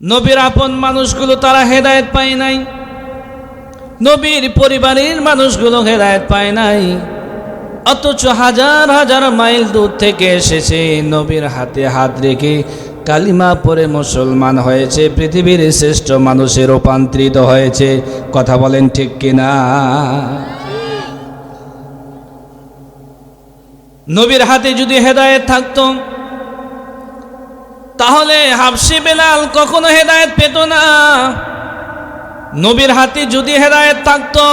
নবীর আপন মানুষগুলো তারা হেদায়েত পায় নাই, নবীর পরিবারের মানুষগুলো হেদায়েত পায় নাই, অথচ হাজার হাজার মাইল দূর থেকে এসেছে, নবীর হাতে হাত রেখে কালিমা পড়ে মুসলমান হয়েছে, পৃথিবীর শ্রেষ্ঠ মানুষে রূপান্তরিত হয়েছে। কথা বলেন ঠিক কিনা? নবীর হাতে যদি হেদায়েত থাকতো তাহলে হাবশী বেলাল কখনো হেদায়েত পেত না। নবীর হাতে যদি হেদায়েত থাকতো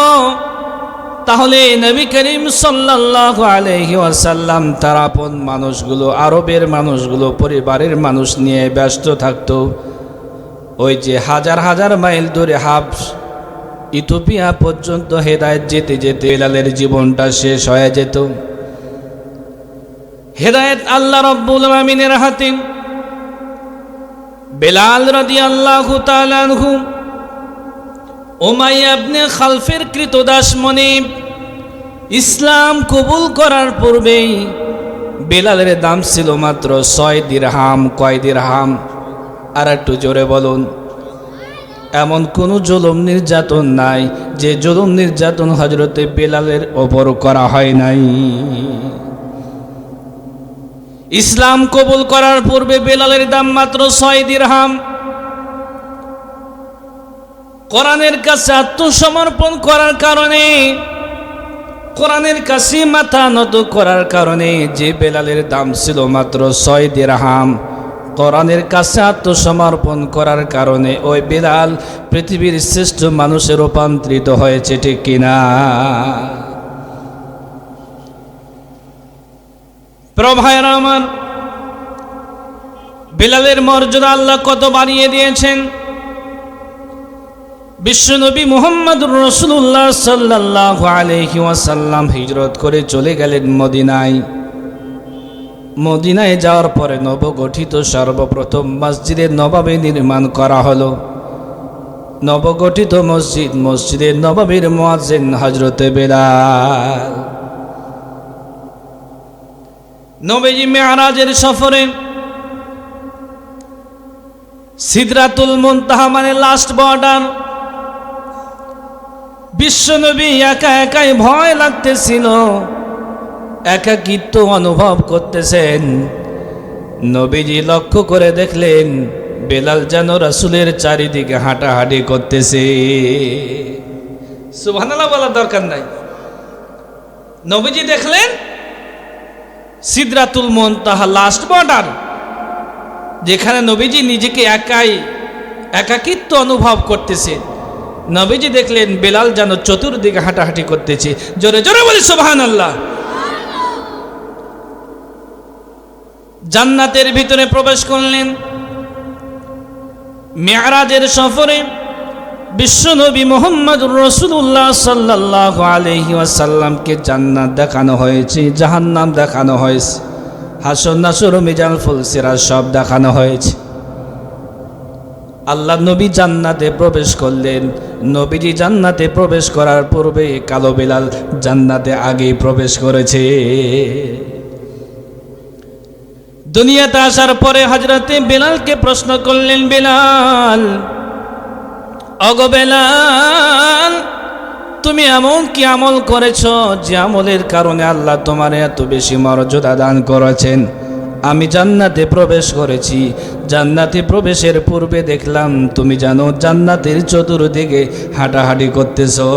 তাহলে নবী করিম সাল্লাল্লাহু আলাইহি ওয়াসাল্লাম তার আপন মানুষগুলো, আরবের মানুষগুলো, পরিবারের মানুষ নিয়ে ব্যস্ত থাকতো। ওই যে হাজার হাজার মাইল দূরে হাবশ ইথিওপিয়া পর্যন্ত হেদায়েত যেতে যেতে বেলালের জীবনটা শেষ হয়ে যেত। হেদায়েত আল্লাহ রাব্বুল আমিনের হাতে। বেলাল রাদিয়াল্লাহু তাআলা আনহু উমাইয়া ইবনে খালফের কৃতদাস মনিব ইসলাম কবুল করার পূর্বেই বেলালের দাম ছিল মাত্র 6 দিরহাম। কয় দিরহাম? আর একটু জোরে বলুন। এমন কোনো জুলুম নির্যাতন নাই যে জুলুম নির্যাতন হযরতে বেলালের ওপর করা হয় নাই। ইসলাম কবুল করার পূর্বে বেলালের দাম মাত্র 6 দিরহাম। কোরআনের কাছে আত্মসমর্পণ করার কারণে, কোরআনের কাছে মাথা নত করার কারণে যে বেলালের দাম ছিল মাত্র 6 দিরহাম, কোরআনের কাছে আত্মসমর্পণ করার কারণে ওই বেলাল পৃথিবীর শ্রেষ্ঠ মানুষে রূপান্তরিত হয়েছে। ঠিক কিনা? প্রভায়রা আমার, বেলালের মর্যাদা আল্লাহ কত বাড়িয়ে দিয়েছেন। বিশ্বনবী মুহাম্মদুর রাসূলুল্লাহ সাল্লাল্লাহু আলাইহি ওয়াসাল্লাম হিজরত করে চলে গেলেন মদিনায়। মদিনায় যাওয়ার পরে নবগঠিত সর্বপ্রথম মসজিদে নববী নির্মাণ করা হলো। নবগঠিত মসজিদে নববীর মুয়াজ্জিন হযরতে বেলাল। নবীজি মেরাজের সফরে সিদরাতুল মুনতাহা মানে লাস্ট বর্ডার, বিশ্বনবী একা একাই ভয় লাগতেছিল, একাকিত্ব অনুভব করতেছেন। নবীজি লক্ষ্য করে দেখলেন বেলাল যেন রাসূলের চারিদিকে হাঁটাহাঁটি করতেছে। সুবহানাল্লাহ বলার দরকার নাই। নবীজি দেখলেন সিদরাতুল মুনতাহা লাস্ট বর্ডার, যেখানে নবীজি নিজেকে একাকিত্ব অনুভব করতেছে। নবীজি দেখলেন বেলাল যেন চতুর্দিকে হাঁটাহাঁটি করতেছে। জোরে জোরে বলি সুবহানাল্লাহ। জান্নাতের ভিতরে প্রবেশ করলেন। মেরাজের সফরে বিশ্বনবী মুহাম্মদুর রাসূলুল্লাহ সাল্লাল্লাহু আলাইহি ওয়াসাল্লামকে জান্নাত দেখানো হয়েছে, জাহান্নাম দেখানো হয়েছে, হাসর নাসর মিজান ফুলসিরাত সব দেখানো হয়েছে। আল্লাহ নবী জান্নাতে প্রবেশ করলেন। নবীজি জান্নাতে প্রবেশ করার পূর্বে কালো বেলাল জান্নাতে আগেই প্রবেশ করেছে। দুনিয়াতে আসার পরে হযরতে বেলালকে প্রশ্ন করলেন, বেলাল, ওগো বেলাল, তুমি এমন কি আমল করেছো যে আমলের কারণে আল্লাহ তোমার এত বেশি মর্যাদা দান করেছেন? আমি জান্নাতে প্রবেশ করেছি, জান্নাতে প্রবেশের পূর্বে দেখলাম তুমি জানো জান্নাতের চতুর্দিকে হাঁটাহাঁটি করতেছো।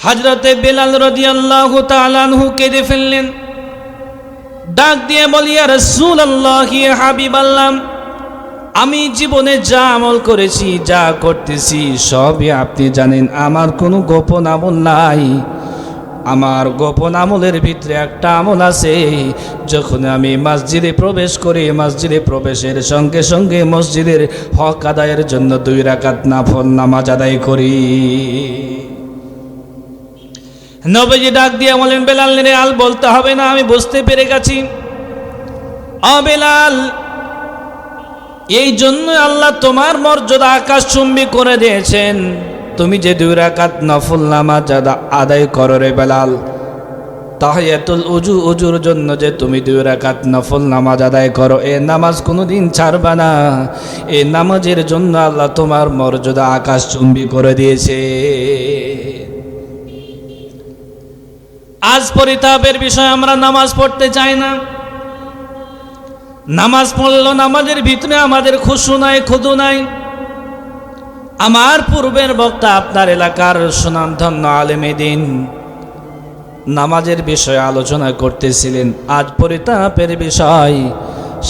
হযরতে বেলাল রাদিয়াল্লাহু তাআলা আনহু কেঁদে ফেললেন, ডাক দিয়ে বলি, ইয়া রাসূলুল্লাহ, ইয়া হাবিবাল্লাহ, আমি জীবনে যা আমল করেছি, যা করতেছি সবই আপনি জানেন। আমার কোনো গোপন আমল নাই। আমার গোপন আমলের ভিতরে একটা আমল আছে। যখন আমি মসজিদে প্রবেশ করি, মসজিদে প্রবেশের সঙ্গে সঙ্গে মসজিদের হক আদায়ের জন্য 2 রাকাত নফল নামাজ আদায় করি। নবীজি ডাক দিয়ে বলেন, বেলাল রে, আল বলতে হবে না, আমি বুঝতে পেরে গেছি। ও বেলাল, এই জন্য আল্লাহ তোমার মর্যাদা আকাশচুম্বী করে দিয়েছেন। তুমি যে 2 রাকাত নফল নামাজ আদায় করো রে বেলাল, তাহিয়াতুল উজুর জন্য যে তুমি 2 রাকাত নফল নামাজ আদায় করো, এই নামাজ কোনোদিন ছাড়বা না। এই নামাজের জন্য আল্লাহ তোমার মর্যাদা আকাশচুম্বী করে দিয়েছে। আজ পরিতাপের বিষয়, আমরা নামাজ পড়তে চাই না। নামাজ পড়লো, নামাজের ভিতরে আমাদের খুশু নাই, খুদু নাই। আমার পূর্বের বক্তা আপনার এলাকার সুনামধন্য আলেমে দ্বীন নামাজের বিষয়ে আলোচনা করতেছিলেন। আজ পরিতাপের বিষয়,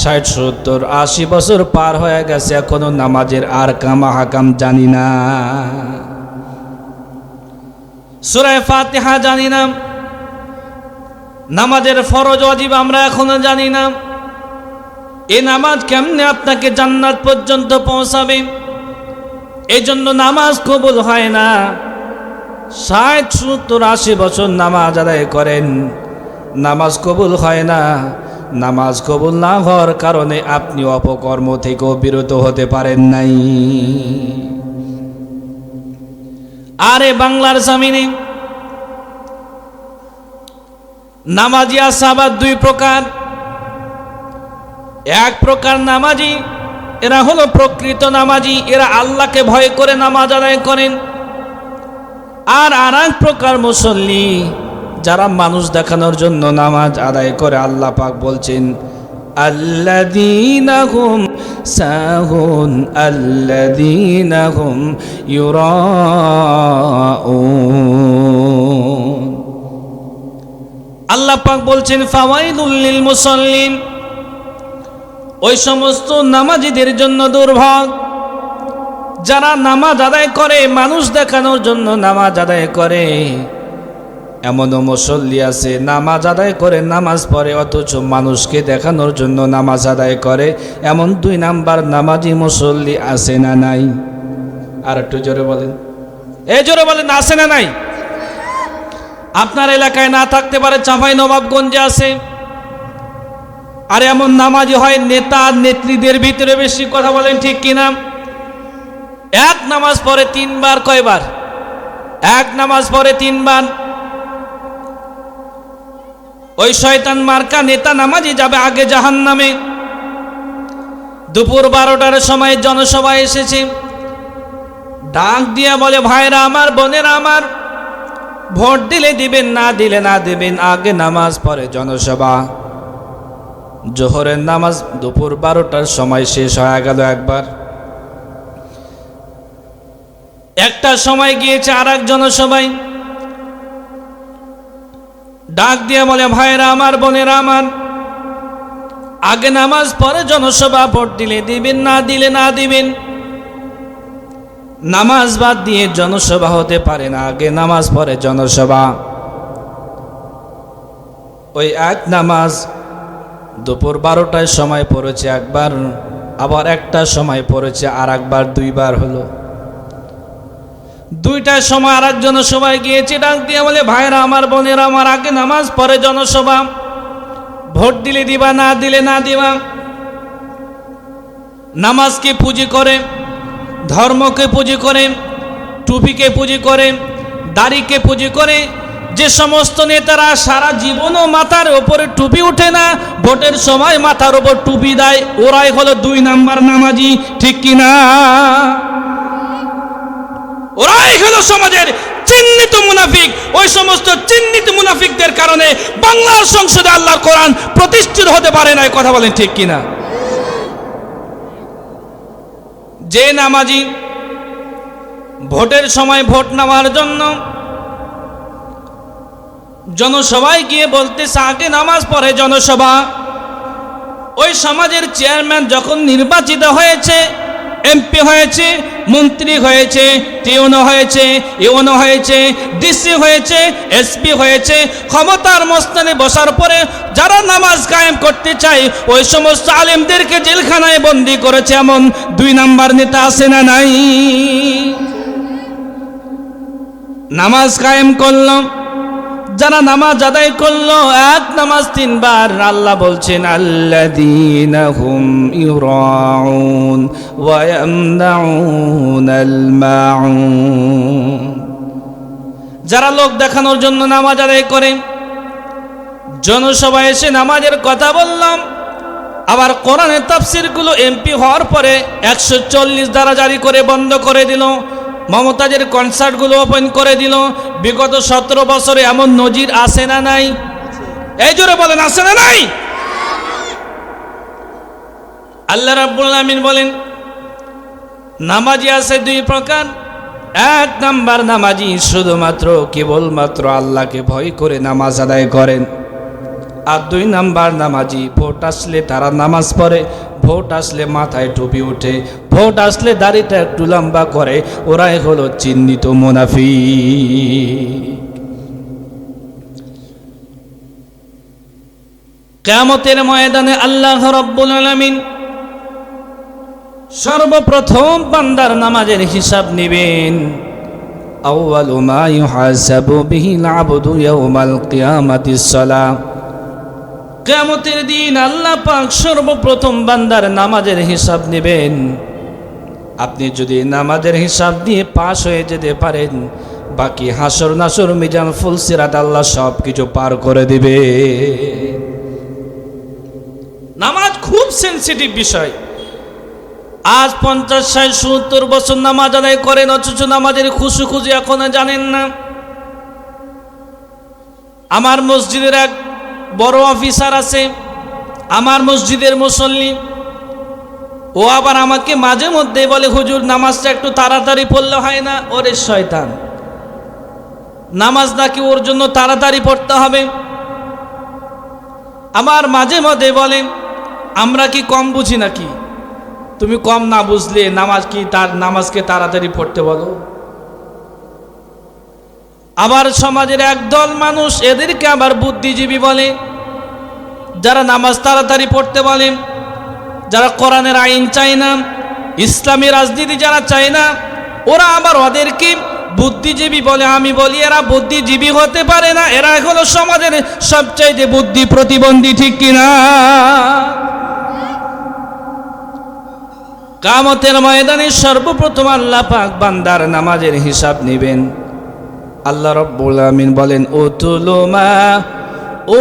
60, 70, 80 বছর পার হয়ে গেছে, এখনো নামাজের আর কামা হাকাম জানি না। সূরা ফাতিহা জানি না, নামাজের ফরজ ওয়াজিব আমরা এখনো জানি না। এই নামাজ কেমনে আপনাকে জান্নাত পর্যন্ত পৌঁছাবে? এই জন্য নামাজ কবুল হয় না। 60, 70, 80 বছর নামাজ আদায় করেন, নামাজ কবুল হয় না। নামাজ কবুল না হওয়ার কারণে আপনি অপকর্ম থেকেও বিরত হতে পারেন নাই। আরে বাংলার জমিনে নামাজি সাহাবা 2 প্রকার। এক প্রকার নামাজি, এরা হলো প্রকৃত নামাজি, এরা আল্লাহকে ভয় করে নামাজ আদায় করেন। আর আরেক প্রকার মুসল্লি, যারা মানুষ দেখানোর জন্য নামাজ আদায় করে। আল্লাহ পাক বলছেন, আল্লাযীনা হুম সাহুন আল্লাযীনা হুম ইউরাউন। আল্লাহ পাক বলছেন, ফাওয়াইলুল লিল মুসাল্লিন, ওই সমস্ত নামাজীদের জন্য দুর্ভোগ যারা নামাজ আদায় করে, মানুষ দেখানোর জন্য নামাজ আদায় করে। এমনও মুসল্লি আছে, নামাজ আদায় করে, নামাজ পড়ে, অথচ মানুষকে দেখানোর জন্য নামাজ আদায় করে। এমন 2 নাম্বার নামাজি মুসল্লি আছে না নাই? আর একটু জোরে বলেন, জোরে বলেন, আছে না নাই? আপনার এলাকায় না থাকতে পারে, চাঁপাইনবাবগঞ্জে আছে। আর এমন নামাজি হয় নেতা নেত্রীদের ভিতরে বেশি। কথা বলেন ঠিক কিনা? এক নামাজ পড়ে 3 বার। কয়বার? এক নামাজ পড়ে 3 বার। ওই শয়তান মার্কা নেতা নামাজি যাবে আগে জাহান্নামে। দুপুর 12টার সময় জনসভা এসেছে, ডাক দিয়া বলে, ভাইরা আমার, বোনেরা আমার, ভোট দিলে দিবেন, না দিলে না দিবেন, আগে নামাজ পড়ে জনসভা। জোহরের নামাজ দুপুর 12টার সময় শেষ হয়ে গেল একবার। একটা সময় গিয়েছে আর এক জনসভায়, ডাক দিয়ে বলে, ভাইরা আমার, বোনেরা আমার, আগে নামাজ পড়ে জনসভা, ভোট দিলে দিবেন, না দিলে না দিবেন। নামাজ বাদ দিয়ে জনসভা হতে পারে না, আগে নামাজ পড়ে জনসভা। ওই এক নামাজ দুপুর 12টার সময় পড়েছে একবার, আবার একটা সময় পড়েছে আর একবার, 2 বার হলো। 2টার সময় আর এক জনসভায় গিয়েছে, ডাক দিয়ে বলে, ভাইরা আমার, বোনেরা আমার, আগে নামাজ পড়ে জনসভা, ভোট দিলে দিবা, না দিলে না দিবা। নামাজকে পুঁজি করে, ধর্মকে পুঁজি করে, টুপিকে পুঁজি করে, দাড়িকে পুঁজি করে। যে সমস্ত নেতারা সারা জীবনও মাথার উপরে টুপি উঠে না, ভোটের সময় মাথার উপর টুপি দেয়, ওরাই হলো 2 নাম্বার নামাজি। ঠিক কিনা? ওরাই হলো সমাজের চিহ্নিত মুনাফিক। ওই সমস্ত চিহ্নিত মুনাফিকদের কারণে বাংলার সংসদে আল্লাহর কোরআন প্রতিষ্ঠিত হতে পারে না। কথা বলেন ঠিক কিনা? যে নামাজি ভোটের সময় ভোট নেওয়ার জন্য জনসভায় গিয়ে বলতেছে আগে নামাজ পড়ে জনসভা, ওই সমাজের চেয়ারম্যান যখন নির্বাচিত হয়েছে, এমপি হয়েছে, মন্ত্রী হয়েছে, টিউনো হয়েছে, ইউনো হয়েছে, ডিসি হয়েছে, এসপি হয়েছে, ক্ষমতার মস্তানে বসার পরে যারা নামাজ কায়েম করতে চায় ওই সমস্ত আলেমদেরকে জেলখানায় বন্দি করেছে। এমন 2 নাম্বার নেতা আছে না নাই? নামাজ কায়েম করলো, যারা নামাজ আদায় করলো, এক নামাজ 3 বার, আল্লাহ বলছেন, আল্লাযীনা হুম ইউরাউন ওয়া ইয়ামনাউনাল মাউন। যারা লোক দেখানোর জন্য নামাজ আদায় করে, জনসভায় এসে নামাজের কথা বললাম, আবার কোরআনের তাফসিরগুলো এমপি হওয়ার পরে 140 ধারা জারি করে বন্ধ করে দিল, মমতাজের কনসার্টগুলো ওপেন করে দিল। বিগত 17 বছরে এমন নজির আছে না নাই? এই জোরে বলেন, আছে না নাই? আল্লাহ রাব্বুল আলামিন বলেন নামাজি আছে দুই প্রকার। এক নাম্বার নামাজি শুধুমাত্র কেবলমাত্র আল্লাহকে ভয় করে নামাজ আদায় করেন। আর দুই নাম্বার নামাজি ভোট আসলে তারা নামাজ পড়ে, ভোট আসলে মাথায় টুপি ওঠে, ভোট আসলে দাড়িটা একটু লম্বা করে, ওরাই হলো চিহ্নিত মুনাফিক। কিয়ামতের ময়দানে আল্লাহ রাব্বুল আলামিন সর্বপ্রথম বান্দার নামাজের হিসাব নেবেন। আউয়ালু মা ইউহাসাবু বিহিল আবদু ইয়াউমাল কিয়ামাতিস সালাহ। কিয়ামতের দিন আল্লাহ পাক সর্বপ্রথম বান্দার নামাজের হিসাব নেবেন। আপনি যদি নামাজের হিসাব দিয়ে পাশ হয়ে যেতে পারেন, বাকি হাসর নাসর মিজান ফুলসিরাত আল্লাহ সব কিছু পার করে দিবে। নামাজ খুব সেনসিটিভ বিষয়। আজ 50, 60, 70 বছর নামাজ আদায় করেন, অথচ নামাজের খুশু খুঁজে এখনো জানেন না। আমার মসজিদের এক বড় অফিসার আছে, আমার মসজিদের মুসল্লি, ও আবার আমাকে মাঝে মধ্যে বলে, হুজুর নামাজটা একটু তাড়াতাড়ি পড়লে হয় না? ওরে শয়তান, নামাজ নাকি ওর জন্য তাড়াতাড়ি পড়তে হবে? আমার মাঝে মধ্যে বলে, আমরা কি কম বুঝি নাকি? তুমি কম না বুঝলে নামাজকে তাড়াতাড়ি পড়তে বলো? আবার সমাজের একদল মানুষ, এদেরকে আবার বুদ্ধিজীবী বলে, যারা নামাজ তাড়াতাড়ি পড়তে বলে, যারা কোরআনের আইন চায় না, ইসলামী রাজনীতি যারা চায় না, ওরা আবার ওদেরকে বুদ্ধিজীবী বলে। আমি বলি এরা বুদ্ধিজীবী হতে পারে না, এরা হলো সমাজের সবচাইতে বুদ্ধি প্রতিবন্ধী, ঠিক কিনা? কিয়ামতের ময়দানে সর্বপ্রথম আল্লাহ পাক বান্দার নামাজের হিসাব নেবেন। আল্লাহ রাব্বুল আমিন বলেন, উতুলু মা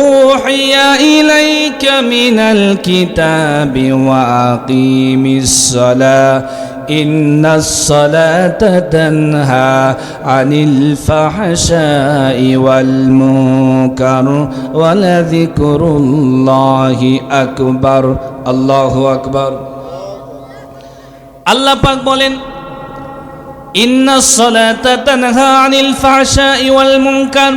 উহিয়া ইলাইকা মিনাল কিতাবি ওয়া আকিমিস সালাহ ইন্নাস সালাতা তানহা আনিল ফাহশাই ওয়াল মুনকার ওয়া লাযিকরুল্লাহি আকবার। আল্লাহু আকবার। আল্লাহ পাক বলেন, ইন্নাস সালাতা তানহা আনিল ফাহশাই ওয়াল মুনকার,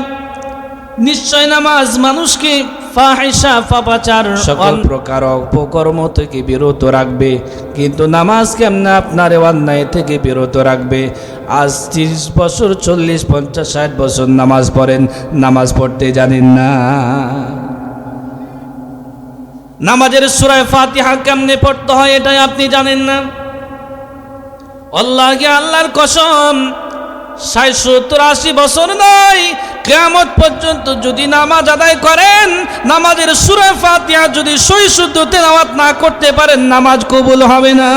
নিশ্চয় নামাজ মানুষকে ফাহিশা, পাপাচার, সকল প্রকার অপকর্ম থেকে বিরত রাখবে। কিন্তু নামাজ কেমনে আপনার অন্যায় থেকে বিরত রাখবে? আজ 30 বছর, 40, 50, 60 বছর নামাজ পড়েন, নামাজ পড়তে জানেন না। নামাজের সূরা ফাতিহা কেমনে পড়তে হয় এটাই আপনি জানেন না। আল্লাহর কসম, 60, 70, 80 বছর নয়, কিয়ামত পর্যন্ত যদি নামাজ আদায় করেন, নামাজের সূরা ফাতিহা যদি সহি শুদ্ধ তেলাওয়াত না করতে পারেন, নামাজ কবুল হবে না।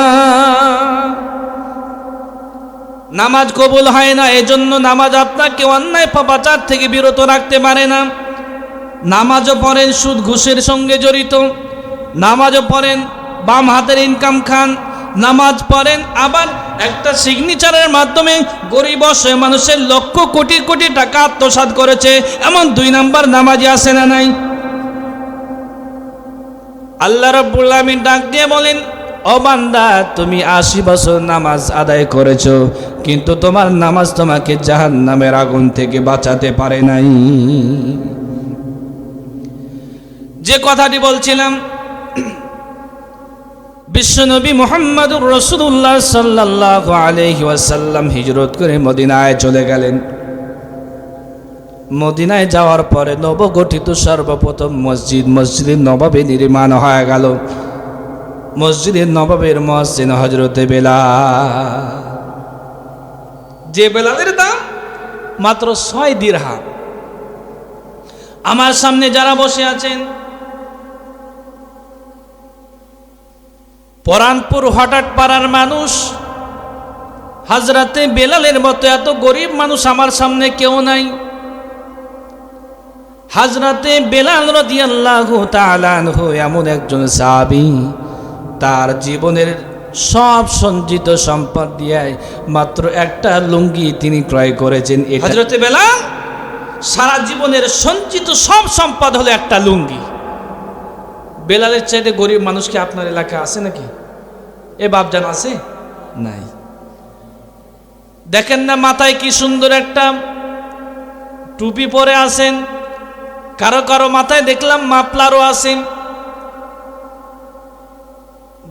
নামাজ কবুল হয় না। এজন্য নামাজ আপনাকে অন্যায় পাপাচার থেকে বিরত রাখতে পারে না। নামাজও পড়েন সুদ ঘুষের সঙ্গে জড়িত, নামাজও পড়েন বাম হাতের ইনকাম খান, নামাজ পড়েন আবার একটা সিগনেচারের মাধ্যমে গরিব অসহায় মানুষের লক্ষ কোটি কোটি টাকা আত্মসাৎ করেছে, এমন 2 নাম্বার নামাজি আছে না নাই? আল্লাহ রাব্বুল আলামিন ডাক দিয়ে বলেন, ও বান্দা, তুমি 80 বছর নামাজ আদায় করেছো, কিন্তু তোমার নামাজ তোমাকে জাহান্নামের আগুন থেকে বাঁচাতে পারে নাই। যে কথাটি বলছিলাম, বিশ্বনবী মুহাম্মদুর রাসূলুল্লাহ সাল্লাল্লাহু আলাইহি ওয়াসাল্লাম হিজরত করে মদিনায় চলে গেলেন। মদিনায় যাওয়ার পরে নবগঠিত সর্বপ্রথম মসজিদে নববী নির্মাণ হয়ে গেল। মসজিদে নববীর মুয়াজ্জিন হযরতে বেলাল, যে বেলালের দাম মাত্র 6 দিরহাম। আমার সামনে যারা বসে আছেন, পরানপুর হঠাৎ পাড়ার মানুষ, হযরতে বেলালের মতো এত গরিব মানুষ আমার সামনে কেউ নাই। হযরতে বেলাল রাদিয়াল্লাহু তাআলা আনহু এমন একজন সাহাবী, তার জীবনের সব সঞ্চিত সম্পদ দিয়ে মাত্র একটা লুঙ্গি তিনি ক্রয় করেছেন। হযরতে বেলাল সারা জীবনের সঞ্চিত সব সম্পদ হলো একটা লুঙ্গি। বেলালের চাইতে গরিব মানুষ কি আপনার এলাকায় আছে নাকি? এ বাপজান আছে? নাই। দেখেন না মাথায় কি সুন্দর একটা টুপি পরে আছেন, কারো কারো মাথায় দেখলাম মাফলারও আছেন,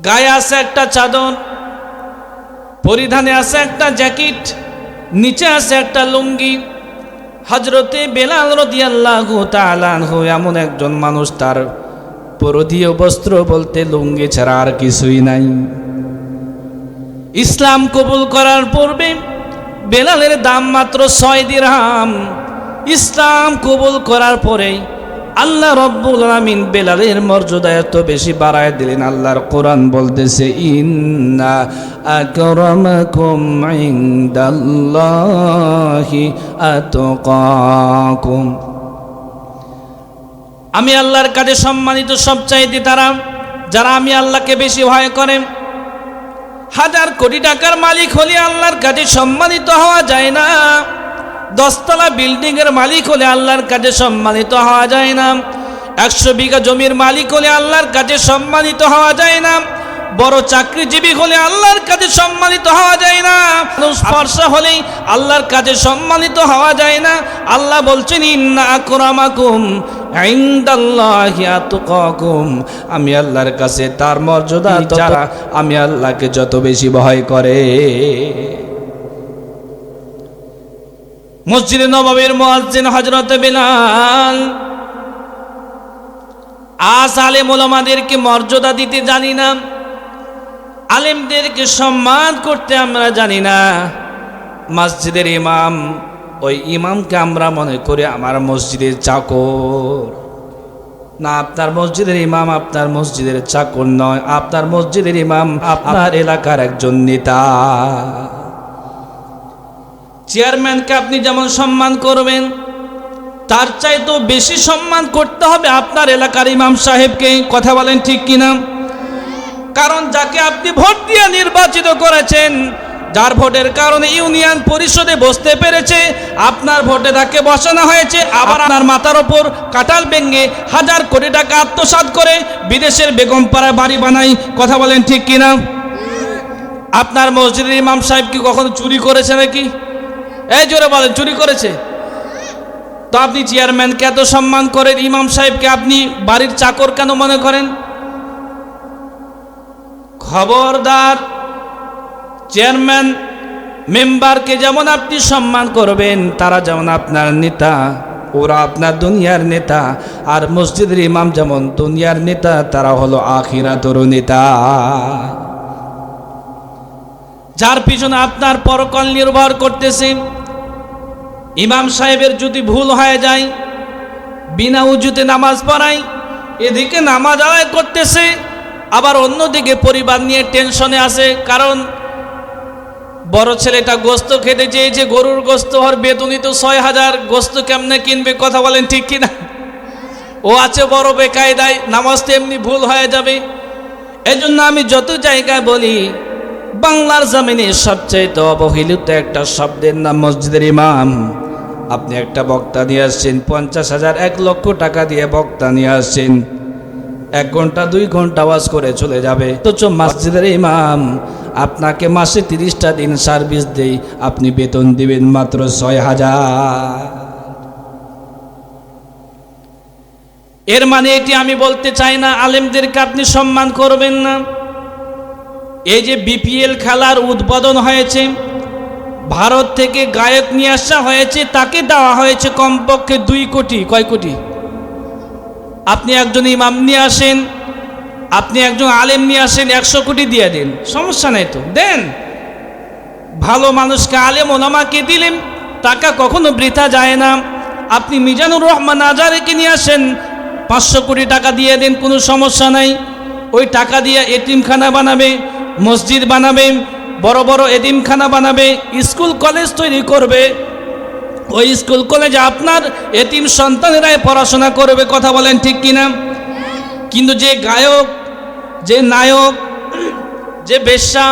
গায়ে আছে একটা চাদর, পরিধানে আছে একটা জ্যাকেট, নিচে আছে একটা লুঙ্গি। হযরতে বেলাল রাদিয়াল্লাহু তাআলা আনহু এমন একজন মানুষ, তার পরধীয় বস্ত্র বলতে লুঙ্গি ছাড়া আর কিছুই নাই। ইসলাম কবুল করার পূর্বে বেলালের দাম মাত্র 6 দিরহাম। ইসলাম কবুল করার পরে আল্লাহ রব্বুল আলামিন বেলালের মর্যাদা এত বেশি বাড়ায় দিলেন। আল্লাহর কোরআন বলতেছে, ইন্না আকরামাকুম ইনদাল্লাহি আতকাকুম। আমি আল্লাহর কাছে সম্মানিত সবচাইতে তারা যারা আমি আল্লাহকে বেশি ভয় করে। 1000 কোটি টাকার মালিক হলে আল্লাহর কাছে সম্মানিত হওয়া যায় না। 10 তলা বিল্ডিং এর মালিক হলে আল্লাহর কাছে সম্মানিত হওয়া যায় না। 100 বিঘা জমির মালিক হলে আল্লাহর কাছে সম্মানিত হওয়া যায় না। বড় চাকরিজীবী হলে আল্লাহর কাছে সম্মানিত হওয়া যায় না। ফর্সা হলেই আল্লাহর কাছে সম্মানিত হওয়া যায় না। আল্লাহ বলছেন, ইন্না আকরামাকুম ইনদাল্লাহি আতকাকুম। আমি আল্লাহর কাছে তার মর্যাদা যারা আমি আল্লাহকে যত বেশি ভয় করে। মসজিদে নববীর মুয়াজ্জিন হযরত বেলাল। আজ আলেম ওলামাদেরকে মর্যাদা দিতে জানি না, আলেমদেরকে সম্মান করতে আমরা জানি না। মসজিদের ইমাম, ওই ইমামকে আমরা মনে করি আমার মসজিদের চাকর। না, আপনার মসজিদের ইমাম আপনার মসজিদের চাকর নয়, আপনার মসজিদের ইমাম আপনার এলাকার একজন নেতা। চেয়ারম্যানকে আপনি যেমন সম্মান করবেন, তার চাইতেও বেশি সম্মান করতে হবে আপনার এলাকার ইমাম সাহেবকে। কথা বলেন ঠিক কিনা? কারণ যাকে আপনি ভোট দিয়ে নির্বাচিত করেছেন, যার ভোটের কারণে ইউনিয়ন পরিষদে বসতে পেরেছে, আপনার ভোটে তাকে বসানো হয়েছে, আবার আপনার মাথার ওপর কাঁঠাল ভেঙে 1000 কোটি টাকা আত্মসাৎ করে বিদেশের বেগমপাড়ায় বাড়ি বানাই। কথা বলেন ঠিক কিনা? আপনার মসজিদের ইমাম সাহেব কি কখনো চুরি করেছে নাকি? এই জোরে বলেন, চুরি করেছে? তো আপনি চেয়ারম্যানকে এত সম্মান করেন, ইমাম সাহেবকে আপনি বাড়ির চাকর কেন মনে করেন? খবরদার, চেয়ারম্যান মেম্বারকে যেমন আপনি সম্মান করবেন, তারা যেমন আপনার নেতা, ওরা আপনার দুনিয়ার নেতা। আর মসজিদের ইমাম যেমন দুনিয়ার নেতা, তারা হলো আখিরাতের নেতা। যার পিছনে আপনার পরকাল নির্ভর করতেছে। ইমাম সাহেবের যদি ভুল হয়ে যায়, বিনা উজুতে নামাজ পড়ায়, এদিকে নামাজ আদায় করতেছে, আবার অন্যদিকে পরিবার নিয়ে টেনশনে আছে। কারণ বড় ছেলেটা গোস্ত খেতে চেয়েছে, গরুর গোস্ত, আর বেতনই তো 6000, গোস্ত কেমনে কিনবে? কথা বলেন ঠিক কিনা? ও আছে বড় বেকায়দায়, নামাজ তো এমনি ভুল হয়ে যাবে। এজন্য আমি যত জায়গায় বলি, বাংলার জমিনে সবচেয়ে অবহেলিত একটা শব্দের নাম মসজিদের ইমাম। আপনি একটা বক্তা নিয়ে আসছেন, 50,000 1 লক্ষ টাকা দিয়ে বক্তা নিয়ে আসছেন, 1 ঘন্টা 2 ঘন্টা আওয়াজ করে চলে যাবে। তো মসজিদের ইমাম আপনাকে মাসে 30টা দিন সার্ভিস দেই, আপনি বেতন দিবেন মাত্র 6000। এর মানে এটি আমি বলতে চাই না আলেমদেরকে আপনি সম্মান করবেন না। এই যে বিপিএল খেলার উদ্বোধন হয়েছে, ভারত থেকে গায়ক নিয়ে আসা হয়েছে, তাকে দেওয়া হয়েছে কমপক্ষে 2 কোটি। কয় কোটি? আপনি একজন ইমাম নিয়ে আসেন, আপনি একজন আলেম নিয়ে আসেন, 100 কোটি দিয়ে দিন, সমস্যা নাই তো, দেন। ভালো মানুষকে, আলেম ওলামাকে দিলেন, টাকা কখনো বৃথা যায় না। আপনি মিজানুর রহমান আজারিকে নিয়ে আসেন, 500 কোটি টাকা দিয়ে দেন, কোনো সমস্যা নাই। ওই টাকা দিয়ে এতিমখানা বানাবে, মসজিদ বানাবে, বড় বড় এতিমখানা বানাবে, স্কুল কলেজ তৈরি করবে। ওই স্কুল কলেজে আপনার এতিম সন্তানেরাই পড়াশোনা করবে, কথা বলেন ঠিক কিনা? কিন্তু যে গায়ক, যে নায়ক, যে বেশ্যা,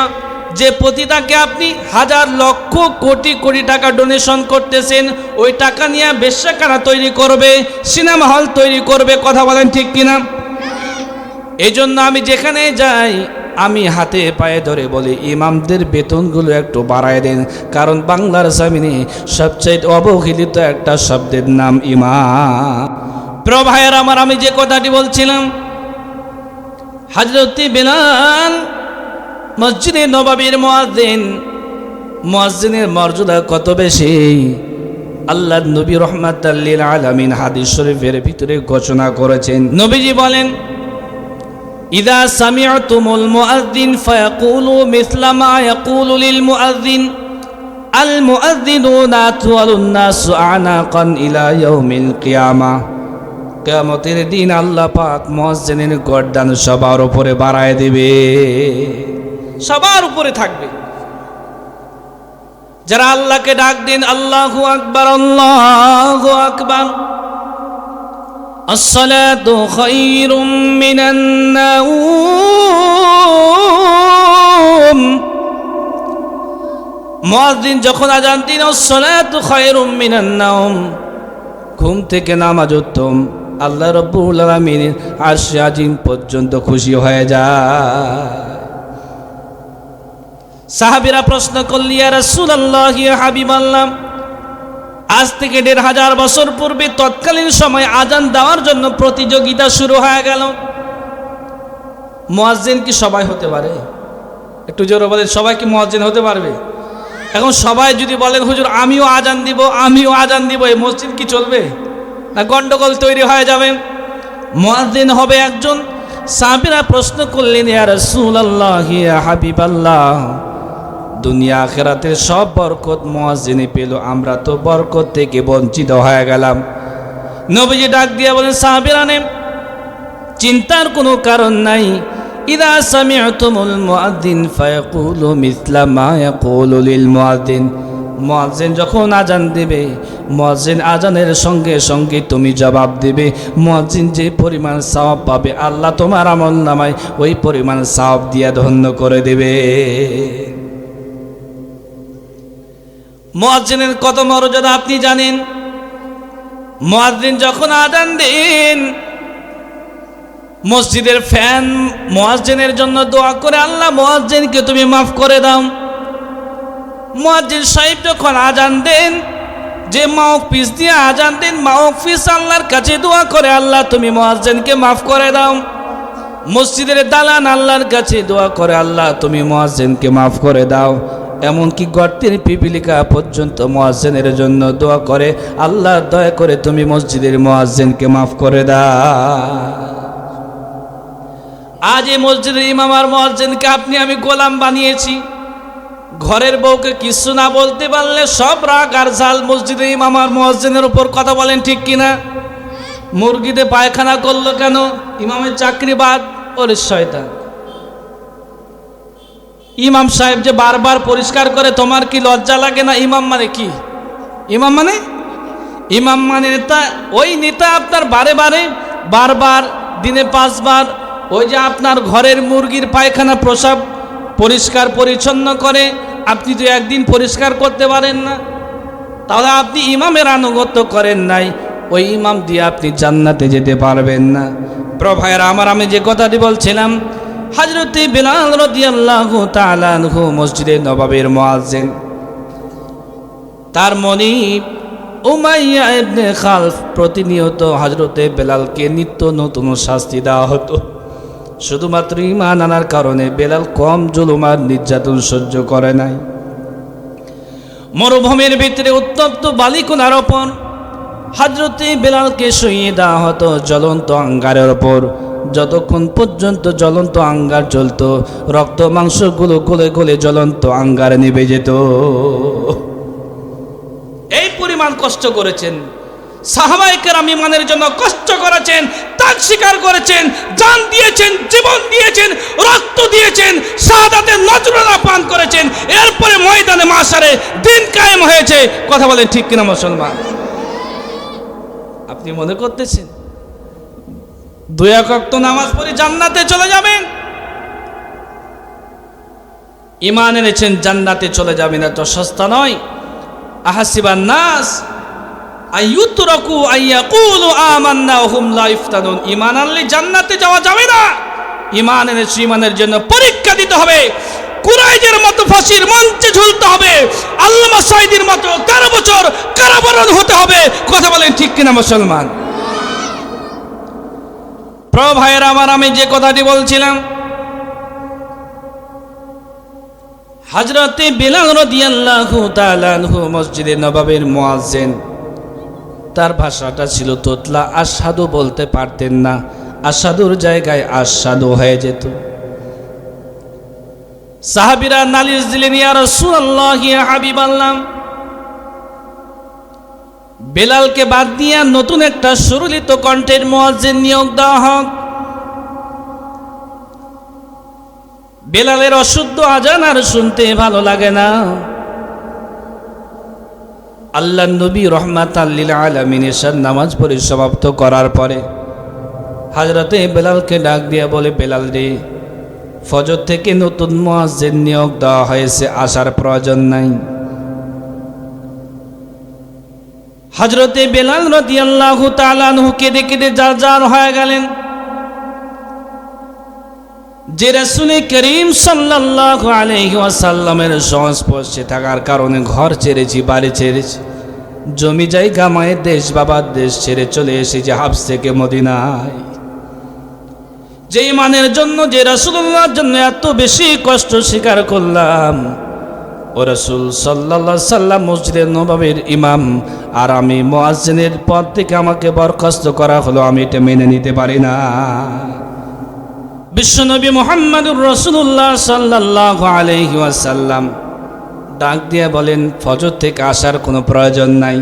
যে পতিতাকে আপনি হাজার লক্ষ কোটি কোটি টাকা ডোনেশন করতেছেন, ওই টাকা নিয়ে বেশ্যাখানা তৈরি করবে, সিনেমা হল তৈরি করবে, কথা বলেন ঠিক কিনা? এই জন্য আমি যেখানে যাই আমি হাতে পায়ে ধরে বলি ইমামদের বেতনগুলো একটু বাড়ায় দেন, কারণ বাংলার জমিনে সবচেয়ে অবহেলিত একটা শব্দের নাম ইমাম। প্রিয় ভাইয়ের আমার, আমি যে কথাটি বলছিলাম, হযরত বেলাল মসজিদে নববীর মুয়াজ্জিন, মুয়াজ্জিনের মর্যাদা কত বেশি আল্লাহর নবী রাহমাতাল লিল আলামিন হাদিস শরীফের ভিতরে ঘোষণা করেছেন। নবীজি বলেন, ইযা সামি'তুমুল মুআযযিন ফায়াকুলু মিসলা মা ইয়াকুলু লিল মুআযযিন আল মুআযযিনুনা তুওয়ালুন নাসু আনাকান ইলা ইয়াউমিল কিয়ামাহ। কিয়ামতের দিন আল্লাহ পাক মুয়াজ্জিনের গর্দান সবার উপরে বাড়ায় দিবে, সবার উপরে থাকবে। যারা আল্লাহকে ডাক দিন আল্লাহু আকবার, আল্লাহু আকবার, আসসালাতু খায়রুম মিনান নাওম। মুয়াজ্জিন যখন আযান দিন আসসালাতু খায়রুম মিনান নাওম, ঘুম থেকে নামাজ উত্তম, আল্লাহ রাব্বুল আলামিন আরশে আজিম পর্যন্ত খুশি হয়ে যায়। সাহাবীরা প্রশ্ন করল, ইয়া রাসূলুল্লাহ, ইয়া হাবিবাল্লাহ, আজ থেকে ১৫০০ বছর পূর্বে তৎকালীন সময় আজান দেওয়ার জন্য প্রতিযোগিতা শুরু হয়ে গেল, মুয়াজ্জিন কি সবাই হতে পারে? একটু জোরে বলেন, সবাই কি মুয়াজ্জিন হতে পারবে? এখন সবাই যদি বলেন হুজুর আমিও আজান দিব, আমিও আজান দিব, এই মসজিদ কি চলবে না? গন্ডগোল তৈরি হয়ে যাবে। মুয়াজ্জিন হবে একজন। সাহাবীরা প্রশ্ন করলেন, ইয়া রাসূলুল্লাহ, ইয়া হাবিবাল্লাহ, দুনিয়া আখিরাতের সব বরকত মুয়াজ্জিনে পেল, আমরা তো বরকত থেকে বঞ্চিত হয়ে গেলাম। নবীজি ডাক দিয়ে বলেন, সাহাবীরা নেন, চিন্তার কোনো কারণ নাই। ইযা সামি'তুমুল মুআযযিন ফায়াকুলু মিসলা মা ইয়াকুলু লিল মুআযযিন। মুয়াজ্জিন যখন আজান দেবে, মুয়াজ্জিন আজানের সঙ্গে সঙ্গে তুমি জবাব দেবে। মুয়াজ্জিন যে পরিমাণ সওয়াব পাবে আল্লাহ তোমার আমলনামায় ওই পরিমাণ সওয়াব দিয়ে ধন্য করে দেবে। মুয়াজ্জিনের কত মর্যাদা আপনি জানেন? মুয়াজ্জিন যখন আজান দেন, মসজিদের ফ্যান মুয়াজ্জিনের জন্য দোয়া করে, আল্লাহ মুয়াজ্জিনকে তুমি মাফ করে দাও। মুয়াজ্জিন সাহেব যখন আজান দেন, যে মাউথপিস দিয়ে আজান দেন, মাউথপিস আল্লাহর কাছে দোয়া করে, আল্লাহ তুমি মুয়াজ্জিনকে মাফ করে দাও। মসজিদের দালান আল্লাহর কাছে দোয়া করে, আল্লাহ তুমি মুয়াজ্জিনকে মাফ করে দাও। এমনকি গর্তের পিপিলিকা পর্যন্ত মুয়াজ্জিনের জন্য দোয়া করে, আল্লাহ দয়া করে তুমি মসজিদের মুয়াজ্জিনকে মাফ করে দাও। আজ এই মসজিদের ইমাম আর মুয়াজ্জিনকে আপনি আমি গোলাম বানিয়েছি। ঘরের বউকে কিছু না বলতে পারলে সব রাগ আর ঝাল মসজিদের ইমাম আর মুয়াজ্জিনের উপর, কথা বলেন ঠিক কিনা? মুরগিতে পায়খানা করলো কেন? ইমামের চাকরি বাদ। ওরে শয়তান, ইমাম সাহেব যে বারবার পরিষ্কার করে, তোমার কি লজ্জা লাগে না? ইমাম মানে কি? ইমাম মানে নেতা। ওই নেতা আপনার বারে বারে বারবার দিনে 5 বার ওই যে আপনার ঘরের মুরগির পায়খানা প্রসাব পরিষ্কার পরিচ্ছন্ন করে, আপনি তো একদিন পরিষ্কার করতে পারেন না, তাহলে আপনি ইমামের আনুগত্য করেন নাই। ওই ইমাম দিয়ে আপনি জান্নাতে যেতে পারবেন না। প্রিয় ভাইয়েরা আমার, আমি যে কথাটি বলছিলাম, হযরত বেলাল রাদিয়াল্লাহু তাআলা আনহু মসজিদে নববীর মুয়াজ্জিন, তার মনিব উমাইয়া ইবনে খালফ প্রতিনিয়ত হযরত বেলালকে নিত্য নতুন শাস্তি দেওয়া হতো। শুধুমাত্র ঈমান আনার কারণে বেলাল কম জুলুম আর নির্যাতন সহ্য করে নাই। মরুভূমির ভিতরে উত্তপ্ত বালিকণার ওপর হযরত বেলালকে শুইয়ে দেওয়া হতো জ্বলন্ত আঙ্গারের ওপর। যতক্ষণ পর্যন্ত জ্বলন্ত আঙ্গার জ্বলত, রক্ত মাংসগুলো গলে গলে জ্বলন্ত আঙ্গারে নিভে যেত। এই পরিমাণ কষ্ট করেছেন সাহাবায়ে কেরাম, ঈমানের জন্য কষ্ট করেছেন, ত্যাগ স্বীকার করেছেন, জান দিয়েছেন, জীবন দিয়েছেন, রক্ত দিয়েছেন, শাহাদাতের নজরানা পান করেছেন, এরপরে ময়দানে মাশারে দিন কায়েম হয়েছে। কথা বলেন ঠিক কিনা মুসলমান? আপনি মনে করতেছেন দুই ওয়াক্ত নামাজ পড়ে জান্নাতে চলে যাবেন? ঈমান এনেছেন জান্নাতে চলে যাবেন, এত সস্তা নয়। আহাসিবান নাস আইয়ুতরাকু আইয়াকুলু আমান্না ওয়া হুম লা ইফতানুন। ঈমান আনলে জান্নাতে যাওয়া যাবে না। ঈমান এনেছি, ঈমানের জন্য পরীক্ষা দিতে হবে। কুরাইজের মতো ফাঁসির মঞ্চে ঝুলতে হবে, আল্লামা সাঈদীর মতো 13 বছর কারাবরণ হতে হবে। কথা বলেন ঠিক কিনা মুসলমান? প্রিয় ভাইয়েরা আমার, আমি যে কথাটি বলছিলাম, হযরতে বেলাল রাদিয়াল্লাহু তাআলা আনহু মসজিদে নববীর মুয়াজ্জিন। তার ভাষাটা ছিল তোতলা, আশহাদু বলতে পারতেন না, আশহাদুর জায়গায় আশহাদু হয়ে যেত। সাহাবীরা নালিশ দিলেন, ইয়া রাসূলুল্লাহ, ইয়া হাবিবাল্লাহ, বেলালকে বাদ দিয়ে নতুন একটা সুরলিত কণ্ঠের মুয়াজ্জিন নিয়োগ দেওয়া হোক। বেলালের অশুদ্ধ আজান আর শুনতে ভালো লাগে না। আল্লাহ নবী রহমাতাল লিল আলামিন এশার নামাজ পড়ে সমাপ্ত করার পরে হযরতে বেলালকে ডাক দিয়ে বলে, বেলাল রে, ফজর থেকে নতুন মুয়াজ্জিন নিয়োগ দেওয়া হয়েছে, আসার প্রয়োজন নাই। হযরতে বেলাল রাদিয়াল্লাহু তাআলা আনহু কেঁদে কেঁদে জারজার হয়ে গেলেন যে রাসূল করিম সাল্লাল্লাহু আলাইহি ওয়াসাল্লামের সংস্পর্শে থাকার কারণে ঘর ছেড়েছি, বাড়ি ছেড়েছি, জমি জায়গা, মায়ের দেশ, বাবার দেশ ছেড়ে চলে এসেছি হাবস থেকে মদিনায়। যে ঈমানের জন্য, যে রাসূলুল্লাহর জন্য এত বেশি কষ্ট স্বীকার করলাম, ও রাসূল সাল্লাল্লাহু আলাইহি সাল্লাম মসজিদে নববীর ইমাম, আর আমি মুয়াজ্জিনের পদ থেকে আমাকে বরখাস্ত করা হলো, আমি এটা মেনে নিতে পারি না। বিশ্বনবী মুহাম্মদুর রাসূলুল্লাহ সাল্লাল্লাহু আলাইহি ওয়াসাল্লাম ডাক দিয়ে বলেন, ফজর থেকে আসার কোনো প্রয়োজন নাই।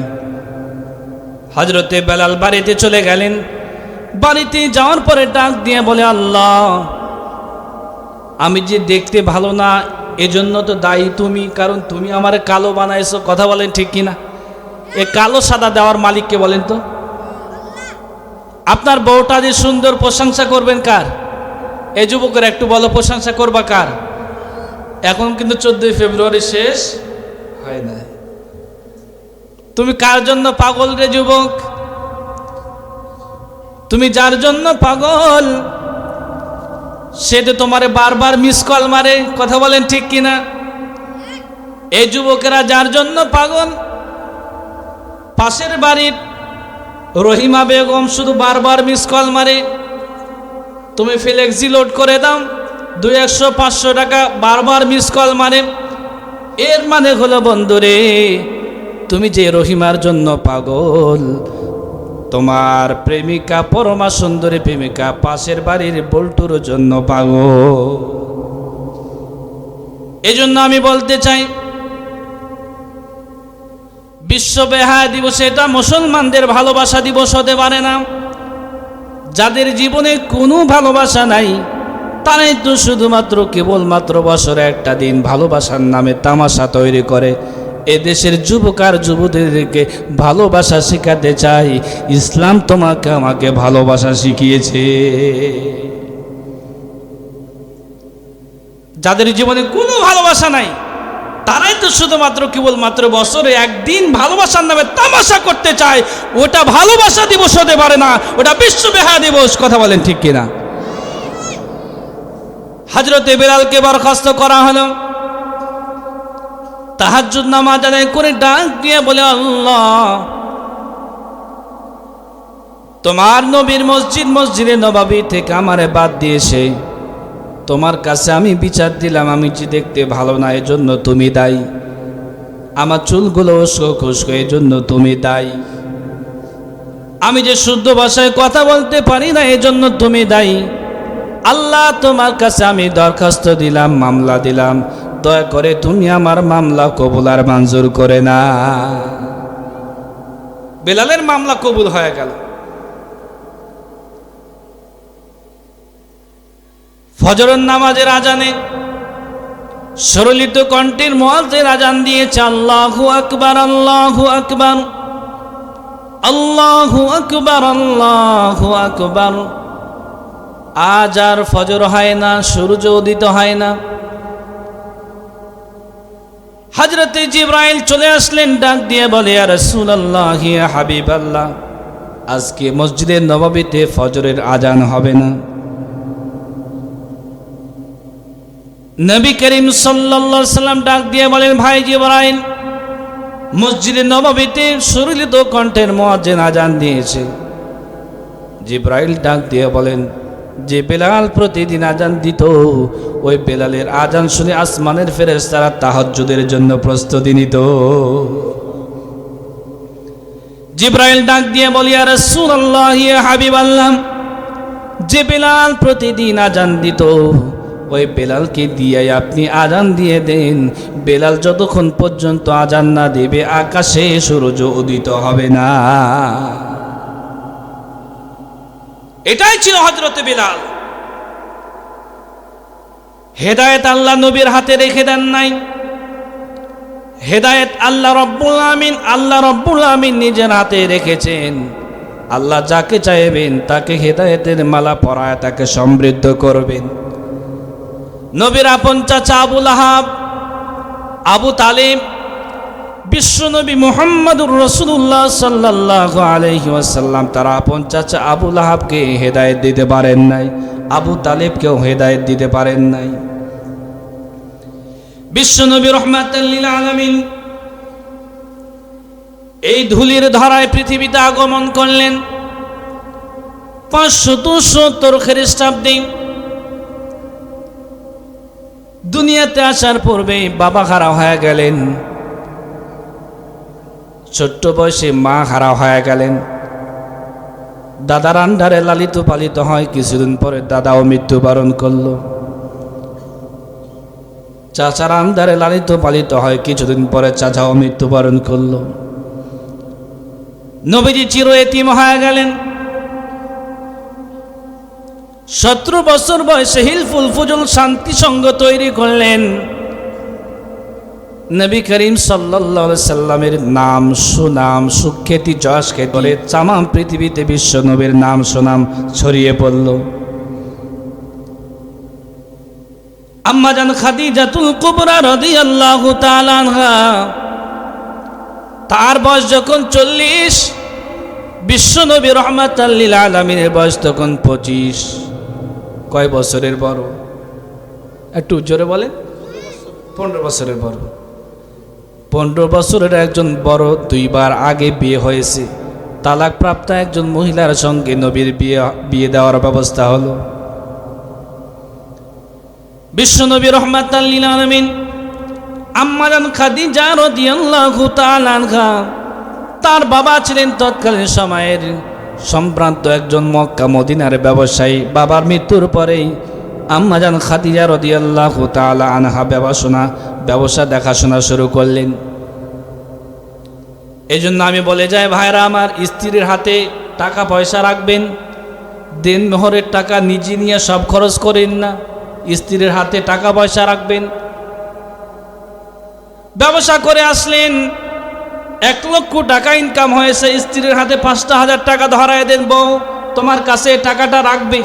হযরতে বেলাল বাড়িতে চলে গেলেন। বাড়িতে যাওয়ার পরে ডাক দিয়ে বলে, আল্লাহ, আমি যে দেখতে ভালো না এজন্য তো দায়ী তুমি, কারণ তুমি আমারে কালো বানাইছো। কথা বলেন ঠিক কিনা? এ কালো সাদা দেওয়ার মালিককে বলেন তো? আপনার বউটা যে সুন্দর, প্রশংসা করবেন কার? এই যুবকের একটু বলো, প্রশংসা করবা কার? এখন কিন্তু 14 ফেব্রুয়ারি শেষ হয় না। তুমি কার জন্য পাগল রে যুবক? তুমি যার জন্য পাগল সেটা তোমারে বারবার মিস কল মারে। কথা বলেন ঠিক কিনা? এই যুবকেরা যার জন্য পাগল, পাশের বাড়ির রহিমা বেগম শুধু বারবার মিস কল মারে। তুমি ফ্লেক্সি লোড করে দাও, 200-500 টাকা বারবার মিস কল মারে। এর মানে হলো, বন্ধুরে, তুমি যে রহিমার জন্য পাগল, তোমার প্রেমিকা, পরমা সুন্দরী প্রেমিকা পাশের বাড়ির বল্টুর জন্য পাগল। এজন্য আমি বলতে চাই, বিশ্ব বেহায়া দিবস এটা মুসলমানদের ভালোবাসা দিবস হতে পারে না। যাদের জীবনে কোনো ভালোবাসা নাই, তারাই তো শুধুমাত্র কেবলমাত্র বছরে একটা দিন ভালোবাসার নামে তামাশা তৈরি করে। এদেশের যুবক আর যুবতীদেরকে ভালোবাসা শেখাতে চাই। ইসলাম তোমাকে আমাকে ভালোবাসা শিখিয়েছে। যাদের জীবনে কোনো ভালোবাসা নাই, তারাই তো শুধুমাত্র কেবলমাত্র বছরে একদিন ভালোবাসার নামে তামাশা করতে চায়। ওটা ভালোবাসা দিবস হতে পারে না, ওটা বিশ্ব বেহায়া দিবস। কথা বলেন ঠিক কিনা? হযরতে বেলালকে বরখাস্ত করা হলো। তাহাজ্জুদ নামাজ আদায় করে ডাক দিয়ে বলে, আল্লাহ, তোমার নবীর মসজিদ, মসজিদে নববী থেকে আমারে বাদ দিয়েছে। তোমার কাছে আমি বিচার দিলাম, আমি যে দেখতে ভালো না, এজন্য তুমি দায়ী। আমার চুলগুলো উস্কো খুস্কো, এজন্য তুমি দায়ী। আমি যে শুদ্ধ ভাষায় কথা বলতে পারি না, এজন্য তুমি দায়ী। আল্লাহ, তোমার কাছে আমি দরখাস্ত দিলাম, মামলা দিলাম, দয়া করে তুমি আমার মামলা কবুল আর মঞ্জুর করে না। বেলালের মামলা কবুল হয়ে গেল। ফজরের নামাজের আজানে সরলিত কণ্ঠের মুয়াজ্জিন আজান দিয়েছে, আল্লাহু আকবার, আল্লাহু আকবার, আল্লাহু আকবার, আল্লাহু আকবার। আজ আর ফজর হয় না, সূর্য উদিত হয় না। হযরতে জিবরাইল চলে আসলেন, ডাক দিয়ে বলে, ইয়া রাসূলুল্লাহ, ইয়া হাবিবাল্লাহ, আজকে মসজিদে নববীতে ফজরের আজান হবে না। নবী করিম সাল্লাল্লাহু আলাইহি সাল্লাম ডাক দিয়ে বলেন, ভাই জিবরাইল, মসজিদে নববীতে সুরলিত কণ্ঠের মুয়াজ্জিন আজান দিয়েছে। জিবরাইল ডাক দিয়ে বলেন, যে বেলাল প্রতিদিন আজান দিত, ওই বেলালের আজান শুনে আসমানের ফেরেশতারা তাহাজ্জুদের জন্য প্রস্তুতি নিত। জিবরাইল ডাক দিয়ে বলি, ইয়া রাসূলুল্লাহ, ইয়া হাবিবাল্লাহ, যে বেলাল প্রতিদিন আজান দিত, ওই বেলালকে দিয়ে আপনি আজান দিয়ে দেন। বেলাল যতক্ষণ পর্যন্ত আজান না দেবে, আকাশে সূর্য উদিত হবে না। এটাই ছিল হযরতে বেলাল। হেদায়েত আল্লাহ নবীর হাতে রেখে দেন নাই। হেদায়েত আল্লাহ রব্বুল আমিন নিজের হাতে রেখেছেন। আল্লাহ যাকে চাইবেন তাকে হেদায়েতের মালা পরায় তাকে সমৃদ্ধ করবেন। নবীর আপন চাচা আবু লাহাব, আবু তালেব, বিশ্বনবী মুহাম্মদুর রাসূলুল্লাহ সাল্লাল্লাহু আলাইহি ওয়াসাল্লাম তার আপন চাচা আবু লাহাবকে হেদায়েত দিতে পারেন নাই, আবু তালেবকেও হেদায়েত দিতে পারেন নাই। বিশ্বনবী রাহমাতাল লিল আলামিন এই ধুলির ধারায় পৃথিবীতে আগমন করলেন 570 খ্রিস্টাব্দে। দুনিয়াতে আসার পূর্বে বাবা হারা হয়ে গেলেন, ছোট্ট বয়সে মা হারা হয়ে গেলেন। দাদার আন্ডারে লালিত পালিত হয়, কিছুদিন পরে দাদাও মৃত্যুবরণ করল। চাচার আন্ডারে লালিত পালিত হয়, কিছুদিন পরে চাচাও মৃত্যুবরণ করল। নবীজি চির এতিম হয়ে গেলেন। 17 বছর বয়সে হিলফুল ফুজুল শান্তি সংঘ তৈরি করলেন। নবী করিম সাল্লাল্লাহু আলাইহি সাল্লামের নাম সুনাম সুখ্যাতি যশ খ্যাতি বলে তামাম পৃথিবীতে বিশ্ব নবীর নাম সুনাম ছড়িয়ে পড়ল। আম্মা জান খাদিজাতুল কুবরা রাদিয়াল্লাহু তাআলা আনহা, তার বয়স যখন 40, বিশ্ব নবী রাহমাতাল লিল আলামিনের বয়স তখন 25। কয় বছরের বড়? একটু জোরে বলেন। 15 বছরের বড়। 15 বছরের একজন বড়, 2 বার আগে বিয়ে হয়েছে। তালাক প্রাপ্ত একজন মহিলার সঙ্গে নবীর বিয়ে দেওয়ার ব্যবস্থা হলো। বিশ্ব নবী রাহমাতাল লিল আলামিন আম্মা জান খাদিজা রাদিয়াল্লাহু তাআলা আনহা, তার বাবা ছিলেন তৎকালীন সময়ের সম্ভ্রান্ত একজন মক্কা মদিনার ব্যবসায়ী। বাবার মৃত্যুর পরেই আম্মা জান খাদিজা রাদিয়াল্লাহু তাআলা আনহা ব্যবসা দেখাশোনা শুরু করলেন। এই জন্য আমি বলে যাই, ভাইরা আমার, স্ত্রীর হাতে টাকা পয়সা রাখবেন, দেন মোহরের টাকা নিজে নিয়ে সব খরচ করেন না। স্ত্রীর হাতে টাকা পয়সা রাখবেন। ব্যবসা করে আসলেন, 1 লক্ষ টাকা ইনকাম হয়েছে, স্ত্রীর হাতে 5,000 টাকা ধরায় দেন, বউ তোমার কাছে টাকাটা রাখবে,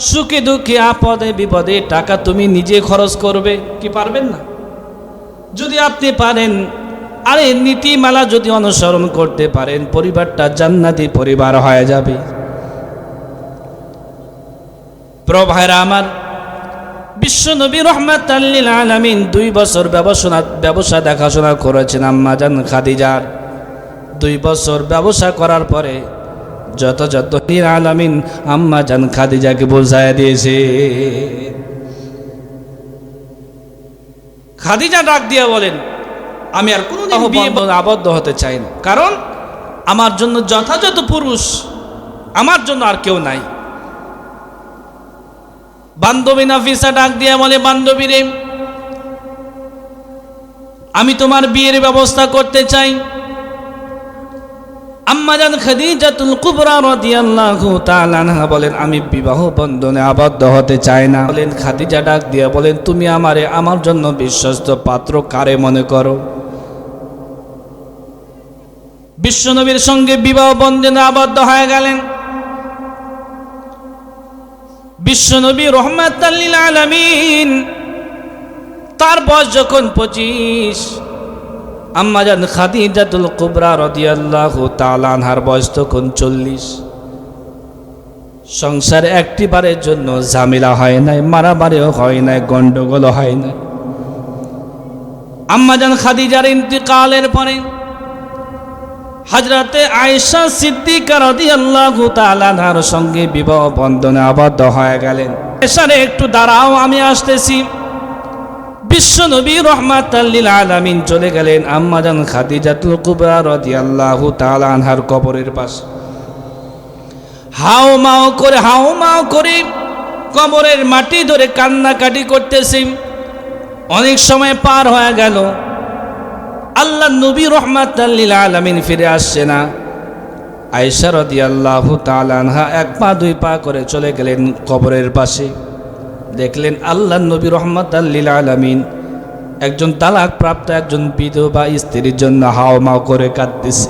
সুখে দুঃখে আপদে বিপদে টাকা তুমি নিজে খরচ করবে। কি পারবেন না? যদি আপনি পারেন, আরে নীতিমালা যদি অনুসরণ করতে পারেন, পরিবারটা জান্নাতি পরিবার হয়ে যাবে। প্রিয় ভাইরা আমার, বিশ্ব নবী রাহমাতাল লিল আলামিন 2 বছর ব্যবসা দেখাশোনা করেছেন আম্মা জান খাদিজার। 2 বছর ব্যবসা করার পরে যত লিল আলামিন আম্মা জান খাদিজাকে বোঝায় দিয়েছে। খাদিজা ডাক দিয়ে বলেন, আমি আর কোনোদিন বিয়ে আবদ্ধ হতে চাই না, কারণ আমার জন্য যথাযথ পুরুষ আমার জন্য আর কেউ নাই। বান্ধবী নাফিসা ডাক দিয়ে বলে, বান্ধবী রে, আমি তোমার বিয়ের ব্যবস্থা করতে চাই। আম্মাজান খাদিজাতুল কুবরা রাদিয়াল্লাহু তাআলা আনহা বলেন, আমি বিবাহ বন্ধনে আবদ্ধ হতে চাই না। বলেন, খাদিজা ডাক দিয়া বলেন, তুমি আমারে আমার জন্য বিশ্বস্ত পাত্র কারে মনে করো? বিশ্বনবীর সঙ্গে বিবাহ বন্ধনে আবদ্ধ হয়ে গেলেন। বিশ্বনবী রাহমাতাল লিল আলামিন, তার বয়স যখন 25, আম্মাজান খাদিজাতুল কুবরা রাদিয়াল্লাহু তাআলা আনহার বয়স তখন 40। সংসার একটিবারের জন্য ঝামেলা হয় নাই, মারামারিও হয় নাই, গন্ডগোল হয় নাই। আম্মাজান খাদিজার ইন্তিকালের পরে হযরতে আয়েশা সিদ্দিকা রাদিয়াল্লাহু তাআলা আনহার সঙ্গে বিবাহ বন্ধনে আবদ্ধ হয়ে গেলেন। আয়েশারে একটু দাঁড়াও, আমি আসতেছি। বিশ্বনবী রাহমাতাল লিল আলামিন চলে গেলেন আম্মাজান খাদিজাতুল কুবরা রাদিয়াল্লাহু তাআলা আনহার কবরের পাশে। হাও মাও করে কবরের মাটি ধরে কান্নাকাটি করতেছে। অনেক সময় পার হয়ে গেল, আল্লাহ নবী রাহমাতাল লিল আলামিন ফিরে আসছে না। আয়েশা রাদিয়াল্লাহু তাআলা আনহা এক পা দুই পা করে চলে গেলেন কবরের পাশে। দেখলেন আল্লাহ নবী রাহমাতাল লিল আলামিন একজন তালাক প্রাপ্ত একজন বিধবা স্ত্রীর জন্য হাও মাও করে কাঁদতেছে।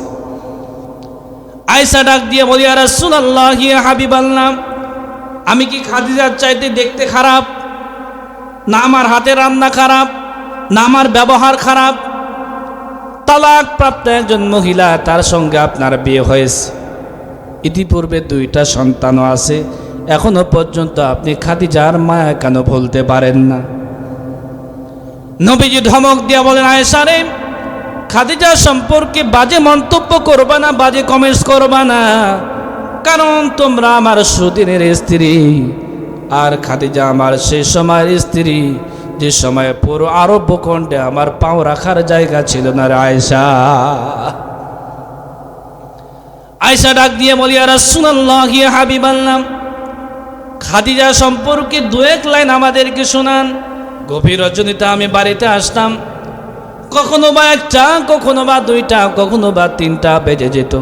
আয়েশা ডাক দিয়ে বলি, ইয়া রাসূলুল্লাহ, ইয়া হাবিবাল্লাহ, আমি কি খাদিজার চাইতে দেখতে খারাপ? না আমার হাতে রান্না খারাপ, না আমার ব্যবহার খারাপ। তালাক প্রাপ্ত একজন মহিলা, তার সঙ্গে আপনার বিয়ে হয়েছে, ইতিপূর্বে 2টা সন্তানও আছে, এখনো পর্যন্ত আপনি খাদিজার মায়া কেন ভুলতে পারেন না? নবীজি ধমক দিয়া বলেন, আয়েশা রে, খাদিজা সম্পর্কে বাজে মন্তব্য করবা না, বাজে কমেন্টস করবা না, কারণ তোমরা আমার সুদিনের স্ত্রী, আর খাদিজা আমার সেই সময়ের স্ত্রী যে সময় পুরো আরব ভূখণ্ডে আমার পাও রাখার জায়গা ছিল না রে আয়েশা। আয়েশা ডাক দিয়ে বলি, ইয়া রাসূলুল্লাহ, ইয়া হাবিবাল্লাহ, খাদিজা সম্পর্কে 2-1 লাইন আমাদেরকে শোনান। গভীর রজনীতে আমি বাড়িতে আসতাম, কখনো বা 1টা, কখনো বা 2টা, কখনো বা 3টা বেজে যেত।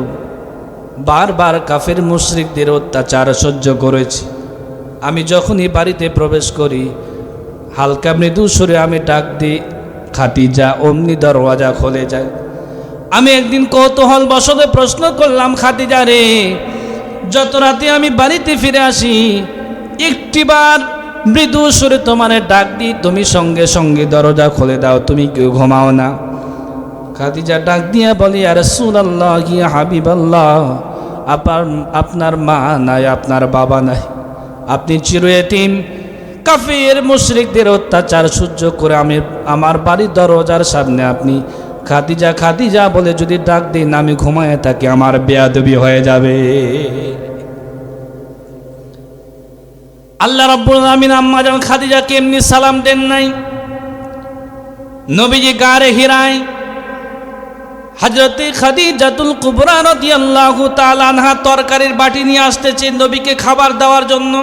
বারবার কাফের মুশরিকদের অত্যাচার সহ্য করেছি। আমি যখনই বাড়িতে প্রবেশ করি, হালকা মৃদু সুরে আমি ডাক দিই, খাদিজা, অমনি দরওয়াজা খুলে যায়। আমি একদিন কৌতূহল বশত প্রশ্ন করলাম, খাদিজা রে, যত রাতে আমি বাড়িতে ফিরে আসি, একটিবার মৃদু সুরে তোমার ডাক দিই, তুমি সঙ্গে সঙ্গে দরজা খুলে দাও, তুমি কেউ ঘুমাও না? খাদিজা ডাক দিয়া বলি, ইয়া রাসূলুল্লাহ, ইয়া হাবিবাল্লাহ, আপনার মা নাই, আপনার বাবা নাই, আপনি চির এতিম। কাফের মুশরিকদের অত্যাচার সহ্য করে আমি আমার বাড়ির দরজার সামনে আপনি খাদিজা খাদিজা বলে যদি ডাক দিন, আমি ঘুমায় থাকি, আমার বেয়াদবি হয়ে যাবে। আল্লাহ রাব্বুল আলামিন আম্মাজান খাদিজাকে এমনি সালাম দেন নাই। নবীজি গারে হিরায় হযরতে খাদিজাতুল কুবরা রাদিয়াল্লাহু তাআলা আনহা তরকারির বাটি নিয়ে আসতেছে নবীকে খাবার দেওয়ার জন্য।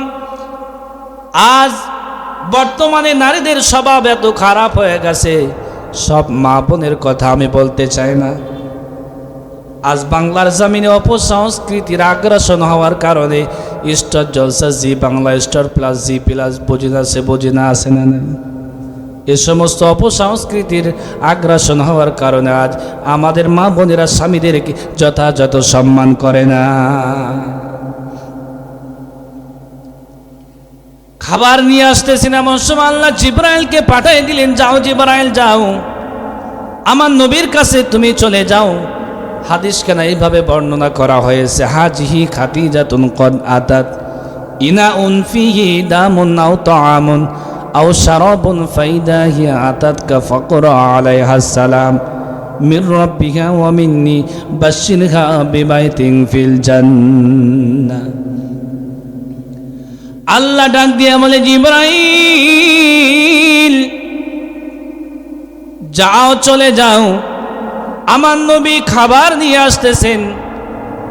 আজ বর্তমানে নারীদের স্বভাব এত খারাপ হয়ে গেছে, সব মা বোনের কথা আমি বলতে চাই না। আজ বাংলার জমিনে অপসংস্কৃতির আগ্রাসন হওয়ার কারণে Star Jalsha, Zee Bangla, Star Plus, Zee Plus, বোঝে না আছে না, এ সমস্ত অপসংস্কৃতির আগ্রাসন হওয়ার কারণে আজ আমাদের মা বোনেরা স্বামীদেরকে যথাযথ সম্মান করে না। খাবার নিয়ে আসতেছি না, এমন সময় আল্লাহ জিবরাইলকে পাঠিয়ে দিলেন, যাও জিবরাইল যাও, আমার নবীর কাছে তুমি চলে যাও। হাদিস কেন এইভাবে বর্ণনা করা হয়েছে, হাজিহি খাদিজাতুন কদ আতাত ইনাউন ফিহি দামুন আও তাআমুন আও শারাবুন ফাইদা হিয়া আতাতকা ফাকরা আলাইহা সালাম মির রাব্বিহা ওয়া মিন্নি বাশশিরহা বিবাইতিন ফিল জান্নাহ। আল্লাহ ডাক দিয়ে বলে, জিবরাইল যাও, চলে যাও, আমার নবী খাবার নিয়ে আসতেছেন।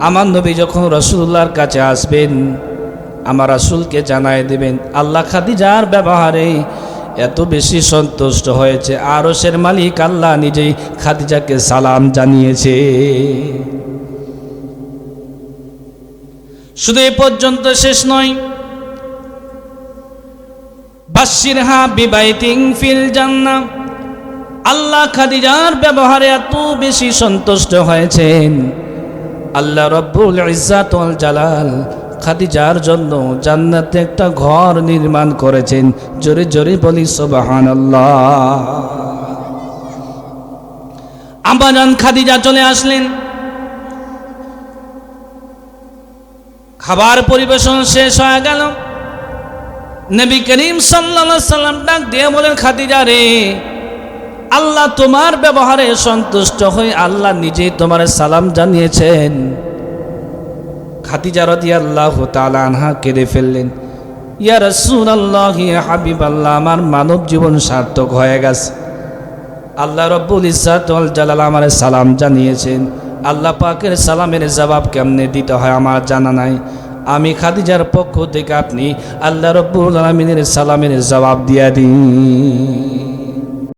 আমার নবী যখন রাসূলুল্লাহর কাছে আসবেন, আমার রাসূলকে জানায় দেবেন, আল্লাহ খাদিজার ব্যবহারে এত বেশি সন্তুষ্ট হয়েছে, আরশের মালিক আল্লাহ নিজেই খাদিজাকে সালাম জানিয়েছে। শুধু এ পর্যন্ত শেষ নয়, বাশশিরহা বিবাইতিন ফিল জান্নাহ, আল্লাহ খাদিজার ব্যবহারে এত বেশি সন্তুষ্ট হয়েছেন, আল্লাহ রব্বুল ইজ্জাত ওয়াল জালাল খাদিজার জন্য জান্নাতে একটা ঘর নির্মাণ করেছেন। জোরে জোরে বলি সুবহানাল্লাহ। আম্মাজান খাদিজা চলে আসলেন। খাবার পরিবেশন শেষ হয়ে গেল। নবী করিম সাল্লাল্লাহু আলাইহি সাল্লাম ডাক দিয়ে বলেন, খাদিজা রে, আল্লাহ তোমার ব্যবহারে সন্তুষ্ট হয়ে আল্লাহ নিজেই তোমার সালাম জানিয়েছেন। খাদিজা রাদিয়াল্লাহু তাআলা আনহা কেঁদে ফেললেন, ইয়া রাসূলুল্লাহ, ইয়া হাবিবাল্লাহ, আমার মানব জীবন সার্থক হয়ে গেছে। আল্লাহ রব্বুল ইজ্জাত ওয়াল জালাল আমার সালাম জানিয়েছেন। আল্লাহ পাকের সালামের জবাব কেমনে দিতে হয় আমার জানা নাই। আমি খাদিজার পক্ষ থেকে আপনি আল্লাহ রব্বুল আলামিনের সালামের জবাব দিয়া দিন।